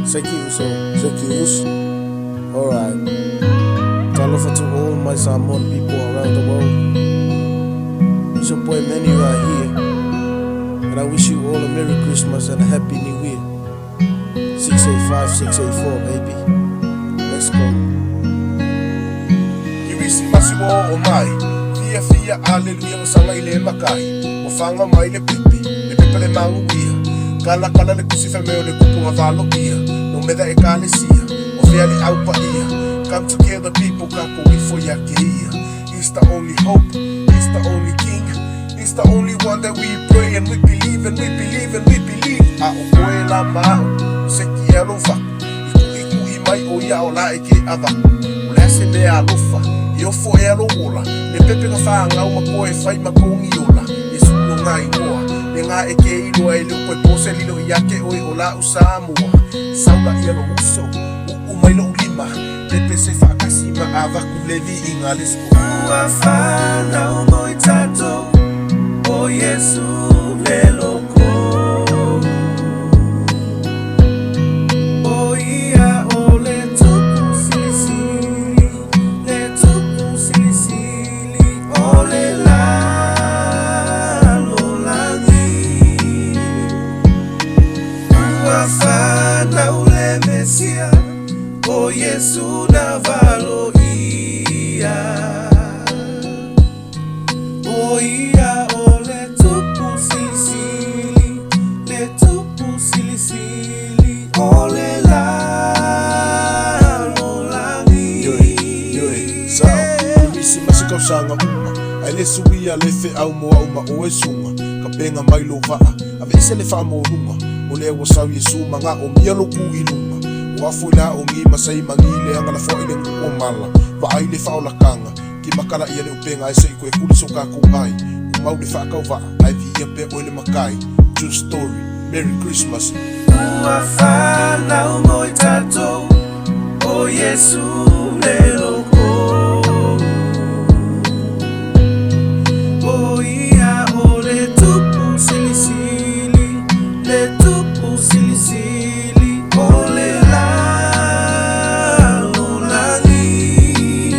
Sekius. Alright. Talofa to all my Samoan people around the world. It's your boy Manni right here. And I wish you all a Merry Christmas and a Happy New Year. 685, 684, baby. Let's go. Iwisi masiwo o mai. Fia aleluia sanga ile makai. Mofanga mai le pipi. Le pipa le manguia. Kala le kusifa meo le kupunga valo ia. No meda e kalesia. O fea le aupa ia. Come together people kako wifo yake ia. He's the only hope. He's the only king. He's the only one that we pray and we believe and we believe and we believe. A o koe la mao. Seki alofa. Iku imai o ia o la eke ava. O le ase mea alofa. Yo fo e alo ola. Le pepe ka wha ngau ma koe whai ma kongi ola. E sulo ngai ngoa. Le ngā eke ilo e leo koe pose lilo i ake oi o la usamua. Saula i alo uso. Umai lo ulima. Pepe se whakasi ma avaku levi i ngā lesko. Ua whanau moi tatou. O Yesu le loko. O ia o le tupu silisili. Le tupu silisili. O le lalo langi. Ua whanau le Mesia. O Yesu na valo ia. O ia o le tupu silisili. Le tupu silisili. O le lalo langi. Sao, iwisi masikau sanga uma. Ai le suia le fe au moa uma o e sunga. Ka penga mai lo vaa. Ave ise le wha mo lunga. O le ua sau Yesu manga o mia lo ku i lunga. Wafu la o ngi masai mangi le anga la fo ile o mala. Va ai le fa o la kanga. Ki makala ia le upenga ai sei koe kuli so ka ko ai. Mau le fa ka va ai vi pe o le makai. True story. Merry Christmas. Ua whanau moi tatou. O Yesu le loko. O ia o le tupu silisili. Le tupu silisili. O le lalo langi.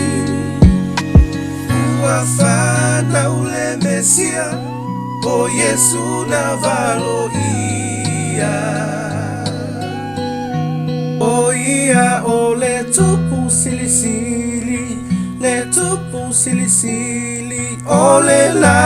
Ua whanau le Mesia. O Yesu na valo ia. O ia o le tupu silisili. Le tupu silisili. O le la